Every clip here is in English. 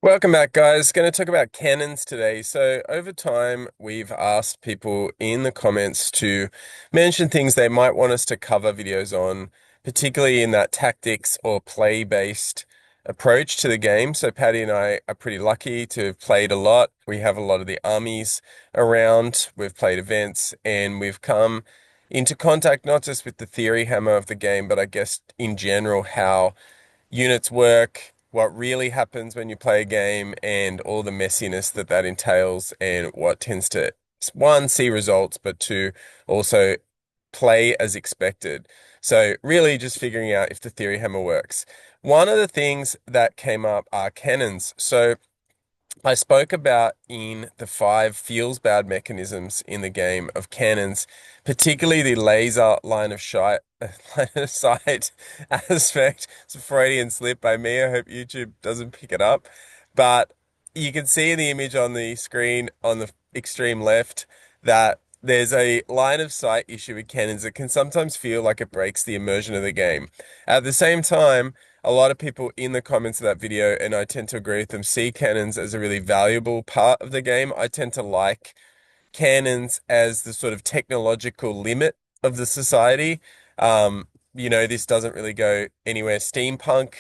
Welcome back, guys. Going to talk about cannons today. So, over time, we've asked people in the comments to mention things they might want us to cover videos on, particularly in that tactics or play-based approach to the game. So, Patty and I are pretty lucky to have played a lot. We have a lot of the armies around, we've played events, and we've come into contact not just with the theory hammer of the game, but I guess in general, how units work, what really happens when you play a game, and all the messiness that that entails, and what tends to, one, see results, but two, also play as expected. So, really just figuring out if the theory hammer works. One of the things that came up are cannons. So, I spoke about in the 5 feels bad mechanisms in the game of cannons, particularly the laser line of sight aspect. It's a Freudian slip by me. I hope YouTube doesn't pick it up. But you can see in the image on the screen on the extreme left that there's a line of sight issue with cannons that can sometimes feel like it breaks the immersion of the game. At the same time, a lot of people in the comments of that video, and I tend to agree with them, see cannons as a really valuable part of the game. I tend to like cannons as the sort of technological limit of the society. This doesn't really go anywhere steampunk.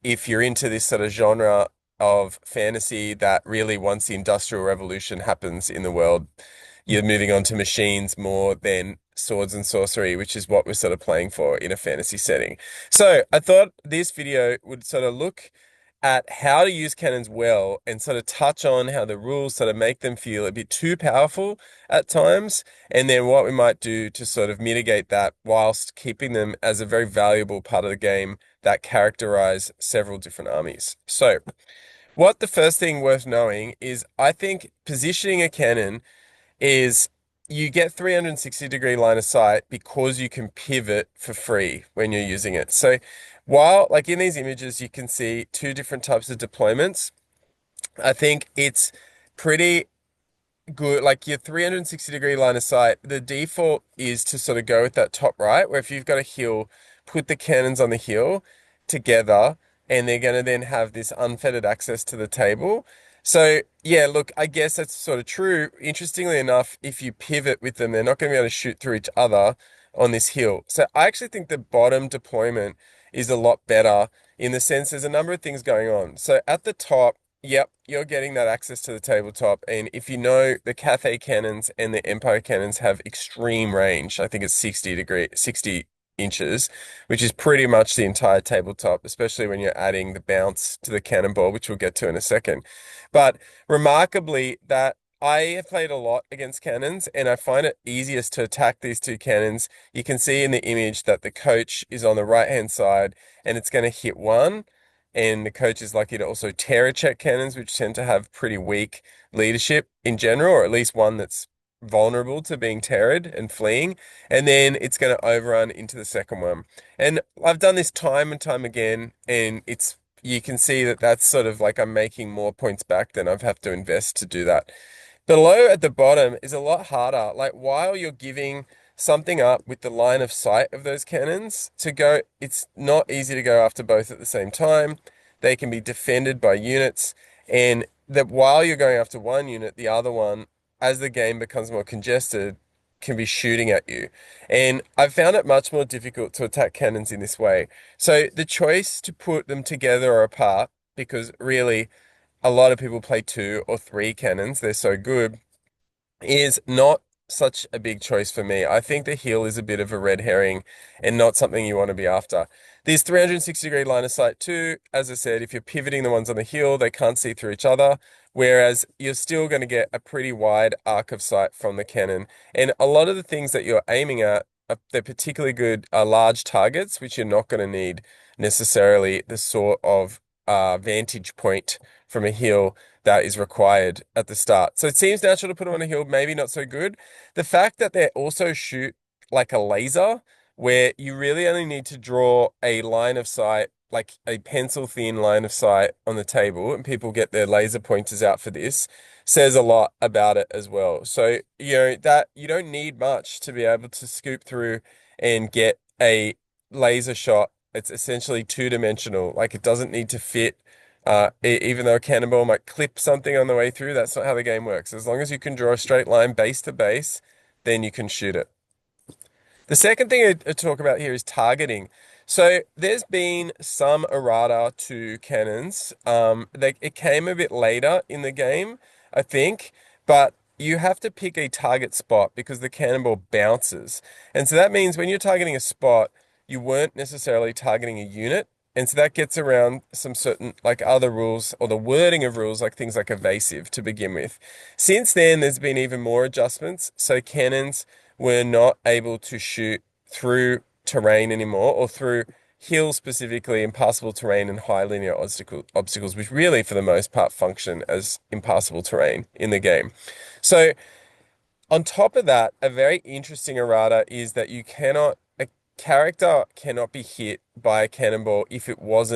If you're into this sort of genre of fantasy that really, once the Industrial Revolution happens in the world, you're moving on to machines more than swords and sorcery, which is what we're sort of playing for in a fantasy setting. So I thought this video would sort of look at how to use cannons well and sort of touch on how the rules sort of make them feel a bit too powerful at times, and then what we might do to sort of mitigate that whilst keeping them as a very valuable part of the game that characterize several different armies. So, what the first thing worth knowing is I think positioning a cannon is you get 360-degree line of sight because you can pivot for free when you're using it. So while, like in these images, you can see two different types of deployments, I think it's pretty good. Like your 360-degree line of sight, the default is to sort of go with that top right, where if you've got a hill, put the cannons on the hill together, and they're going to then have this unfettered access to the table. So, yeah, look, I guess that's sort of true. Interestingly enough, if you pivot with them, they're not going to be able to shoot through each other on this hill. So, I actually think the bottom deployment is a lot better in the sense there's a number of things going on. So, at the top, yep, you're getting that access to the tabletop. And if you know, the Cathay cannons and the Empire cannons have extreme range. I think it's 60 inches, which is pretty much the entire tabletop, especially when you're adding the bounce to the cannonball, which we'll get to in a second. But remarkably, that I have played a lot against cannons, and I find it easiest to attack these two cannons. You can see in the image that the coach is on the right-hand side, and it's going to hit one. And the coach is likely to also terror check cannons, which tend to have pretty weak leadership in general, or at least one that's vulnerable to being terrored and fleeing. And then it's going to overrun into the second one. And I've done this time and time again, and you can see that that's sort of like I'm making more points back than I've have to invest to do that. Below at the bottom is a lot harder. Like while you're giving something up with the line of sight of those cannons to go, it's not easy to go after both at the same time. They can be defended by units, and that while you're going after one unit, the other one, as the game becomes more congested, can be shooting at you. And I've found it much more difficult to attack cannons in this way. So the choice to put them together or apart, because really a lot of people play 2 or 3 cannons, they're so good, is not such a big choice for me. I think the hill is a bit of a red herring and not something you want to be after. These 360-degree line of sight too, as I said, if you're pivoting the ones on the hill, they can't see through each other, whereas you're still going to get a pretty wide arc of sight from the cannon. And a lot of the things that you're aiming at, they're particularly good, are large targets, which you're not going to need necessarily the sort of vantage point from a hill that is required at the start. So it seems natural to put them on a hill, maybe not so good. The fact that they also shoot like a laser, where you really only need to draw a line of sight, like a pencil thin line of sight on the table, and people get their laser pointers out for this, says a lot about it as well. So, that you don't need much to be able to scoop through and get a laser shot. It's essentially two-dimensional. Like it doesn't need to fit Even though a cannonball might clip something on the way through, that's not how the game works. As long as you can draw a straight line base to base, then you can shoot it. The second thing I talk about here is targeting. So there's been some errata to cannons. It came a bit later in the game, I think, but you have to pick a target spot because the cannonball bounces. And so that means when you're targeting a spot, you weren't necessarily targeting a unit. And so that gets around some certain like other rules or the wording of rules, like things like evasive to begin with. Since then, there's been even more adjustments. So cannons were not able to shoot through terrain anymore or through hills, specifically impassable terrain and high linear obstacles, which really for the most part function as impassable terrain in the game. So on top of that, a very interesting errata is that a character cannot be hit by a cannonball if it was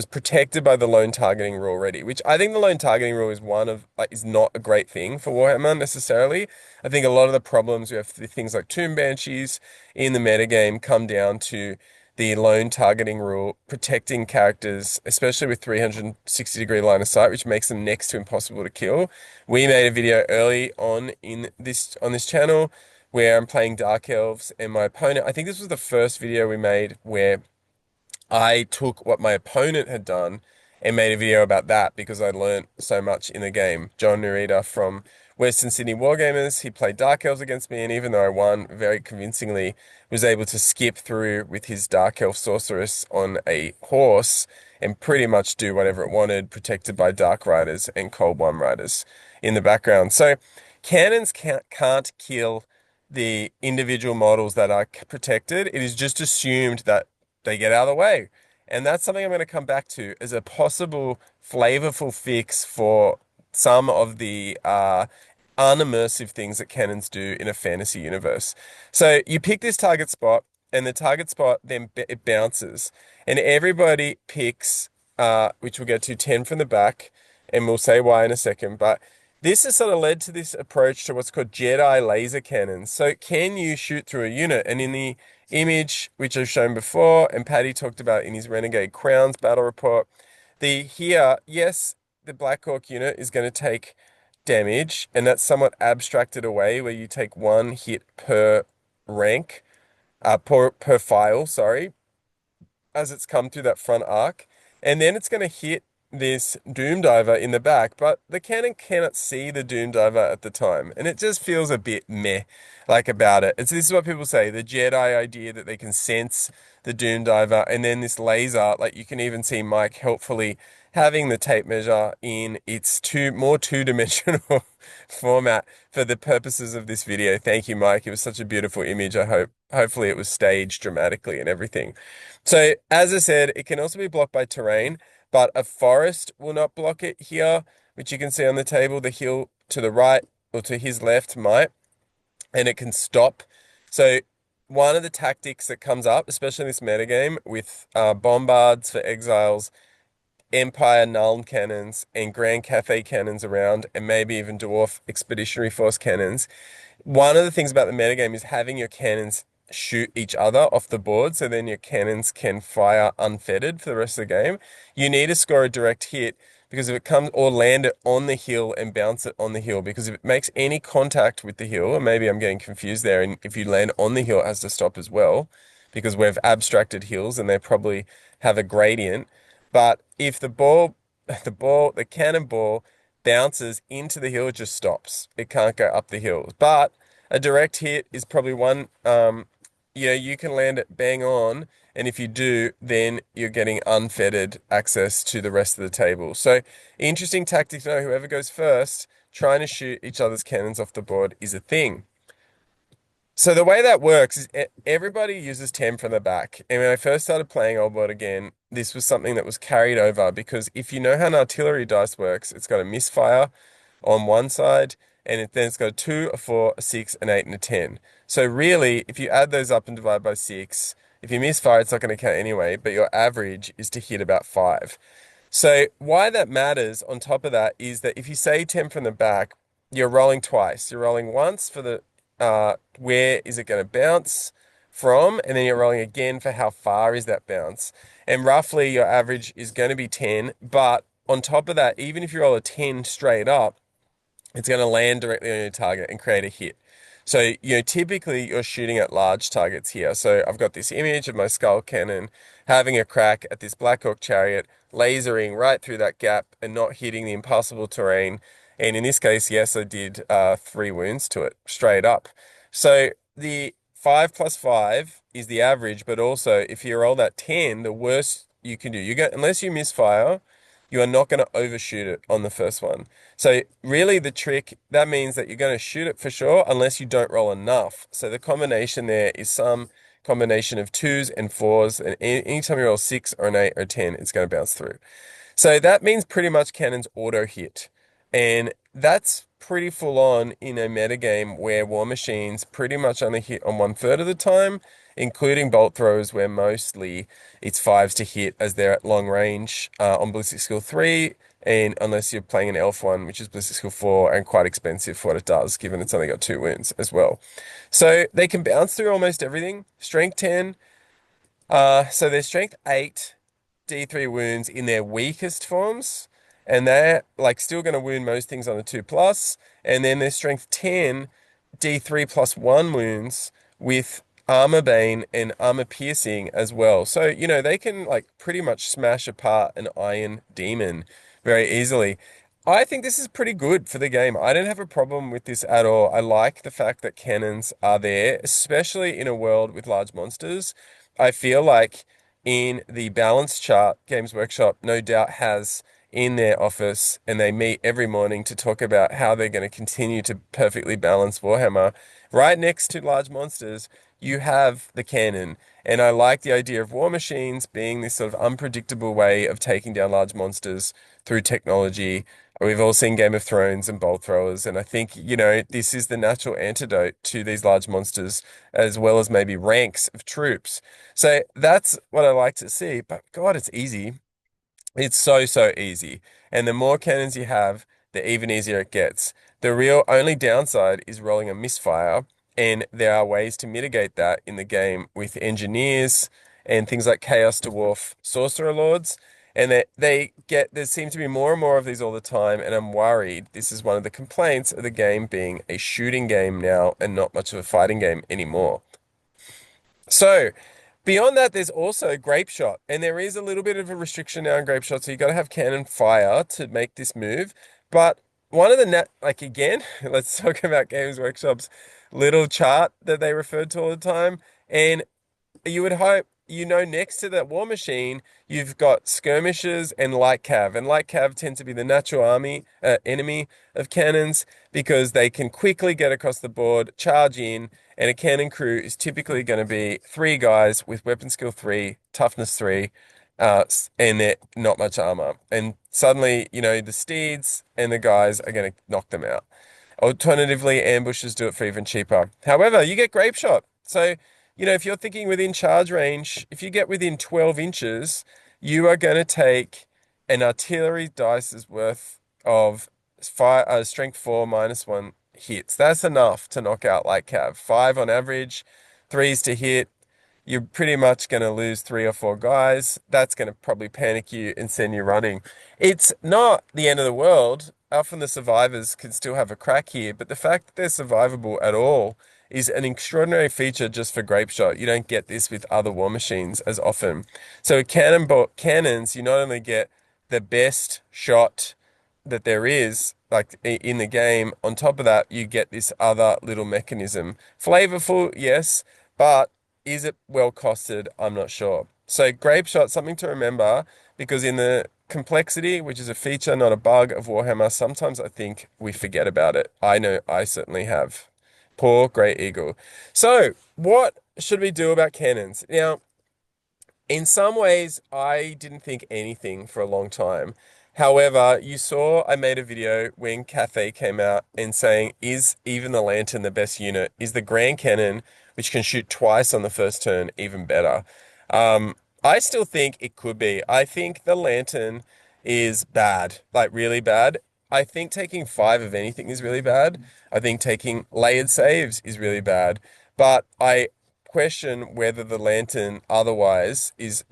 protected by the lone targeting rule already, which I think the lone targeting rule is one of like is not a great thing for Warhammer necessarily. I think a lot of the problems we have with things like Tomb Banshees in the metagame come down to the lone targeting rule protecting characters, especially with 360-degree line of sight, which makes them next to impossible to kill. We made a video early on this channel where I'm playing Dark Elves and my opponent. I think this was the first video we made where I took what my opponent had done and made a video about that because I learned so much in the game. John Narita from Western Sydney Wargamers, he played Dark Elves against me, and even though I won very convincingly, was able to skip through with his Dark Elf Sorceress on a horse and pretty much do whatever it wanted, protected by Dark Riders and Cold One Riders in the background. So cannons can't kill the individual models that are protected. It is just assumed that they get out of the way. And that's something I'm going to come back to as a possible flavorful fix for some of the unimmersive things that cannons do in a fantasy universe. So you pick this target spot, and the target spot then it bounces, and everybody picks, which we'll get to 10 from the back, and we'll say why in a second. But this has sort of led to this approach to what's called Jedi laser cannons. So can you shoot through a unit? And in the image, which I've shown before, and Paddy talked about in his Renegade Crowns battle report, yes, the Black Hawk unit is going to take damage, and that's somewhat abstracted away where you take one hit per rank, per file, sorry, as it's come through that front arc. And then it's going to hit this Doom Diver in the back, but the cannon cannot see the Doom Diver at the time. And it just feels a bit meh, like about it. This is what people say, the Jedi idea that they can sense the Doom Diver, and then this laser, like you can even see Mike helpfully having the tape measure in its more two-dimensional format for the purposes of this video. Thank you, Mike. It was such a beautiful image. Hopefully it was staged dramatically and everything. So as I said, it can also be blocked by terrain, but a forest will not block it here, which you can see on the table. The hill to the right or to his left might, and it can stop. So one of the tactics that comes up, especially in this metagame, with bombards for exiles, Empire Nuln cannons, and Grand Cathay cannons around, and maybe even Dwarf Expeditionary Force cannons. One of the things about the metagame is having your cannons shoot each other off the board, so then your cannons can fire unfettered for the rest of the game. You need to score a direct hit because if it comes or land it on the hill and bounce it on the hill, because if it makes any contact with the hill, or maybe I'm getting confused there, and if you land on the hill, it has to stop as well because we've abstracted hills and they probably have a gradient. But if the cannonball bounces into the hill, it just stops. It can't go up the hill. But a direct hit is probably one, you can land it bang on. And if you do, then you're getting unfettered access to the rest of the table. So interesting tactic to know. Whoever goes first, trying to shoot each other's cannons off the board is a thing. So the way that works is everybody uses 10 from the back. And when I first started playing Old World again, this was something that was carried over because if you know how an artillery dice works, it's got a misfire on one side, and then it's got a 2, a 4, a 6, an 8, and a 10. So really, if you add those up and divide by 6, if you misfire, it's not going to count anyway, but your average is to hit about 5. So why that matters on top of that is that if you say 10 from the back, you're rolling twice. You're rolling once for the where is it going to bounce from, and then you're rolling again for how far is that bounce. and roughly your average is going to be 10. But on top of that, even if you roll a 10 straight up, it's going to land directly on your target and create a hit. So, typically you're shooting at large targets here. So I've got this image of my skull cannon having a crack at this Black Hawk chariot, lasering right through that gap and not hitting the impassable terrain. And in this case, yes, I did 3 wounds to it straight up. So the 5 plus 5 is the average, but also if you roll that 10, the worst you can do, unless you misfire, you are not going to overshoot it on the first one. So really the trick, that means that you're going to shoot it for sure unless you don't roll enough. So the combination there is some combination of 2s and 4s, and anytime you roll 6 or an 8 or a 10, it's going to bounce through. So that means pretty much cannons auto hit. And that's pretty full on in a metagame where war machines pretty much only hit on 1/3 of the time, including bolt throws where mostly it's 5s to hit as they're at long range on ballistic skill 3. And unless you're playing an elf one, which is ballistic skill 4 and quite expensive for what it does, given it's only got 2 wounds as well. So they can bounce through almost everything. Strength 10. So their strength 8 D3 wounds in their weakest forms, and they're like still going to wound most things on the 2 plus, and then their strength 10 D3 plus 1 wounds with armor bane and armor piercing as well. So, they can like pretty much smash apart an iron demon very easily. I think this is pretty good for the game. I don't have a problem with this at all. I like the fact that cannons are there, especially in a world with large monsters. I feel like in the balance chart, Games Workshop no doubt has in their office, and they meet every morning to talk about how they're going to continue to perfectly balance Warhammer. Right next to large monsters, you have the cannon. And I like the idea of war machines being this sort of unpredictable way of taking down large monsters through technology. We've all seen Game of Thrones and bolt throwers, and I think, this is the natural antidote to these large monsters, as well as maybe ranks of troops. So that's what I like to see. But God, it's easy. It's so, so easy. And the more cannons you have, the even easier it gets. The real only downside is rolling a misfire, and there are ways to mitigate that in the game with engineers and things like Chaos Dwarf Sorcerer Lords. And there seem to be more and more of these all the time, and I'm worried this is one of the complaints of the game being a shooting game now and not much of a fighting game anymore. So, beyond that, there's also Grapeshot, and there is a little bit of a restriction now in Grapeshot, so you got to have cannon fire to make this move. But one of the like again, let's talk about Games Workshop's little chart that they referred to all the time, and you would hope, next to that war machine, you've got skirmishers and light cav. And light cav tend to be the natural enemy of cannons because they can quickly get across the board, charge in, and a cannon crew is typically going to be 3 guys with weapon skill 3, toughness 3, and they're not much armor. And suddenly, the steeds and the guys are going to knock them out. Alternatively, ambushes do it for even cheaper. However, you get Grapeshot. So, if you're thinking within charge range, if you get within 12 inches, you are going to take an artillery dice's worth of strength 4 -1 hits. That's enough to knock out light cav. 5 on average, 3s to hit. You're pretty much going to lose 3 or 4 guys. That's going to probably panic you and send you running. It's not the end of the world. Often the survivors can still have a crack here, but the fact that they're survivable at all is an extraordinary feature just for Grapeshot. You don't get this with other war machines as often. So with cannons, you not only get the best shot that there is, like in the game, on top of that, you get this other little mechanism. Flavorful, yes, but is it well costed? I'm not sure. So Grapeshot, something to remember, because in the complexity, which is a feature, not a bug of Warhammer, sometimes I think we forget about it. I know I certainly have. Poor Grey Eagle. So, what should we do about cannons? Now, in some ways, I didn't think anything for a long time. However, you saw I made a video when Cathay came out and saying, is even the Lantern the best unit? Is the Grand Cannon, which can shoot twice on the first turn, even better? I still think it could be. I think the Lantern is bad, like really bad. I think taking 5 of anything is really bad. I think taking layered saves is really bad. But I question whether the lantern otherwise is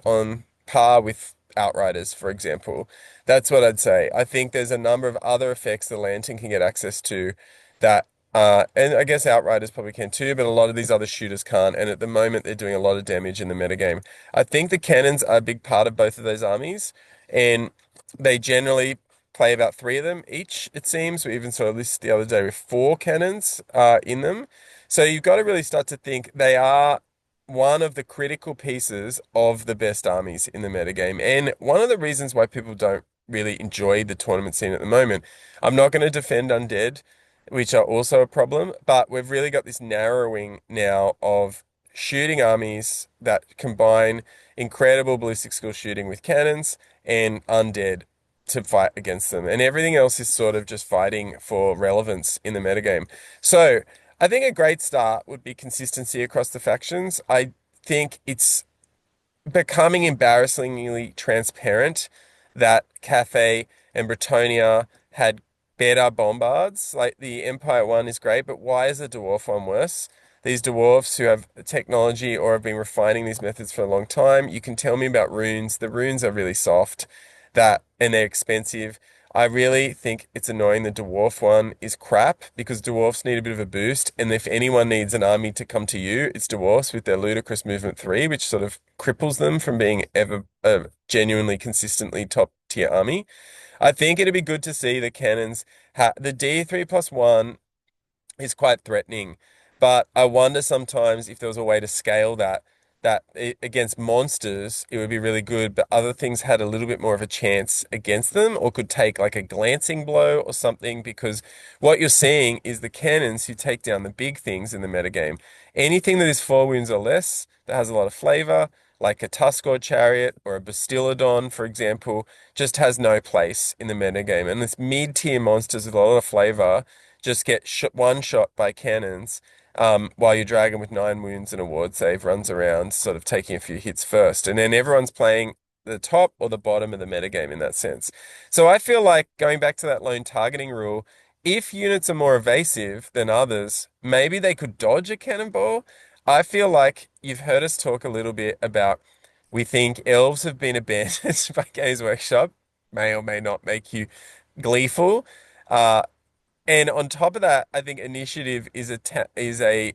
on par with Outriders, for example. That's what I'd say. I think there's a number of other effects the lantern can get access to that and I guess Outriders probably can too, but a lot of these other shooters can't. And at the moment, they're doing a lot of damage in the metagame. I think the cannons are a big part of both of those armies, and they generally play about three of them each, it seems. We even saw a list the other day with four cannons in them. So you've got to really start to think they are one of the critical pieces of the best armies in the metagame. And one of the reasons why people don't really enjoy the tournament scene at the moment, I'm not going to defend Undead, which are also a problem, but we've really got this narrowing now of shooting armies that combine incredible ballistic skill shooting with cannons and undead to fight against them. And everything else is sort of just fighting for relevance in the metagame. So I think a great start would be consistency across the factions. I think it's becoming embarrassingly transparent that Cathay and Bretonia had better bombards. Like the Empire one is great, but why is the Dwarf one worse? These dwarfs who have technology or have been refining these methods for a long time. You can tell me about runes. The runes are really soft, and they're expensive. I really think it's annoying the dwarf one is crap because dwarfs need a bit of a boost. And if anyone needs an army to come to you, it's dwarfs with their ludicrous movement 3, which sort of cripples them from being ever a genuinely consistently top tier army. I think it'd be good to see the cannons. The D3+1 is quite threatening, but I wonder sometimes if there was a way to scale against monsters, it would be really good, but other things had a little bit more of a chance against them or could take like a glancing blow or something, because what you're seeing is the cannons who take down the big things in the metagame. Anything that is 4 wounds or less that has a lot of flavor, like a Tuskor Chariot or a Bastiladon, for example, just has no place in the metagame. And this mid-tier monsters with a lot of flavor just get one shot by cannons, while your dragon with 9 wounds and a ward save runs around, sort of taking a few hits first. And then everyone's playing the top or the bottom of the metagame in that sense. So I feel like going back to that lone targeting rule, if units are more evasive than others, maybe they could dodge a cannonball. I feel like you've heard us talk a little bit about we think elves have been abandoned by Games Workshop, may or may not make you gleeful. Uh, and on top of that, I think initiative is a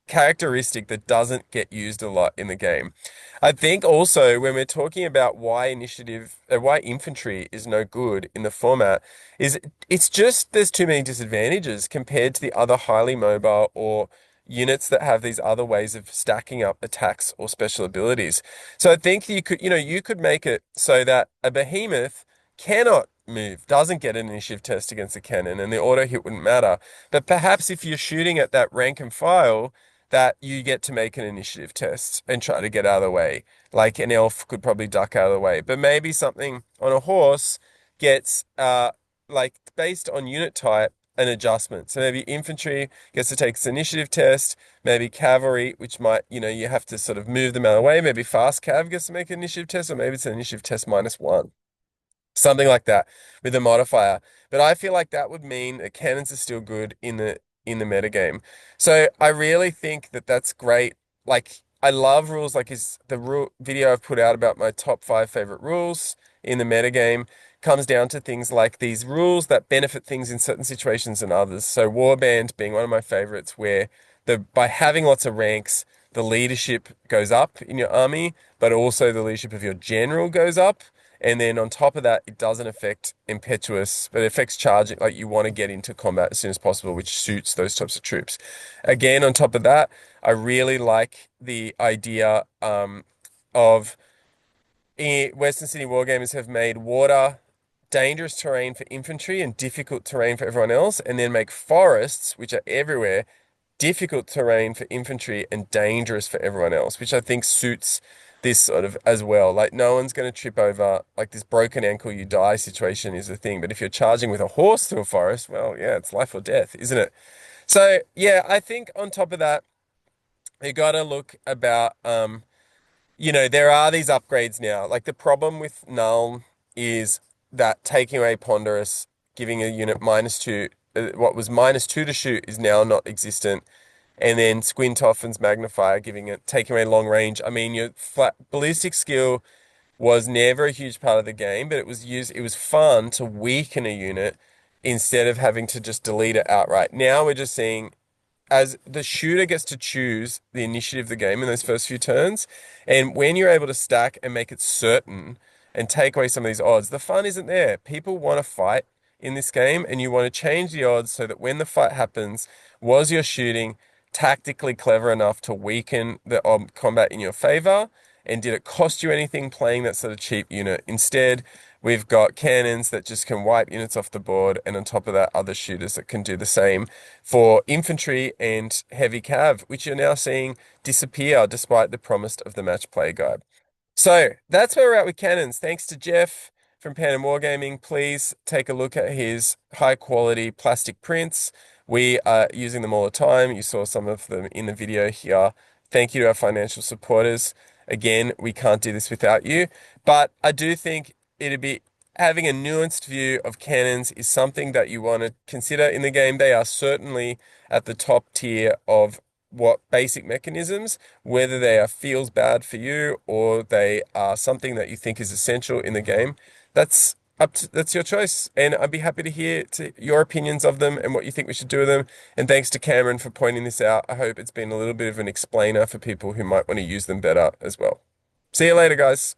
characteristic that doesn't get used a lot in the game. I think also when we're talking about why infantry is no good in the format, is it's just there's too many disadvantages compared to the other highly mobile or units that have these other ways of stacking up attacks or special abilities. So I think you could make it so that a behemoth cannot move, doesn't get an initiative test against a cannon, and the auto hit wouldn't matter. But perhaps if you're shooting at that rank and file, that you get to make an initiative test and try to get out of the way. Like an elf could probably duck out of the way, but maybe something on a horse gets like based on unit type an adjustment. So maybe infantry gets to take its initiative test, maybe cavalry, which might, you have to sort of move them out of the way. Maybe fast cav gets to make an initiative test, or maybe it's an initiative test -1. Something like that with a modifier. But I feel like that would mean that cannons are still good in the metagame. So I really think that that's great. Like I love rules like is the rule video I've put out about my top 5 favorite rules in the metagame comes down to things like these rules that benefit things in certain situations and others. So Warband being one of my favorites, where by having lots of ranks, the leadership goes up in your army, but also the leadership of your general goes up. And then on top of that, it doesn't affect impetuous, but it affects charging. Like you want to get into combat as soon as possible, which suits those types of troops. Again, on top of that, I really like the idea of Western City Wargamers have made water dangerous terrain for infantry and difficult terrain for everyone else, and then make forests, which are everywhere, difficult terrain for infantry and dangerous for everyone else, which I think suits this sort of as well. Like no one's going to trip over like this broken ankle you die situation is a thing, but if you're charging with a horse through a forest, well, yeah, it's life or death, isn't it? So yeah, I think on top of that, you got to look about there are these upgrades now. Like the problem with Null is that taking away Ponderous, giving a unit -2, what was -2 to shoot is now not existent. and then squint off and magnifier, taking away long range. I mean, your flat ballistic skill was never a huge part of the game, but it was fun to weaken a unit instead of having to just delete it outright. Now we're just seeing as the shooter gets to choose the initiative of the game in those first few turns. And when you're able to stack and make it certain and take away some of these odds, the fun isn't there. People want to fight in this game, and you want to change the odds so that when the fight happens, was your shooting tactically clever enough to weaken the combat in your favor? And did it cost you anything playing that sort of cheap unit? Instead, we've got cannons that just can wipe units off the board, and on top of that, other shooters that can do the same for infantry and heavy cav, which you're now seeing disappear despite the promise of the match play guide. So that's where we're at with cannons. Thanks to Jeff from Pandemwargaming. Please take a look at his high quality plastic prints. We are using them all the time. You saw some of them in the video here. Thank you to our financial supporters. Again, we can't do this without you, but I do think it'd be having a nuanced view of cannons is something that you want to consider in the game. They are certainly at the top tier of what basic mechanisms, whether they are feels bad for you or they are something that you think is essential in the game. That's your choice, and I'd be happy to hear your opinions of them and what you think we should do with them. And thanks to Cameron for pointing this out. I hope it's been a little bit of an explainer for people who might want to use them better as well. See you later, guys.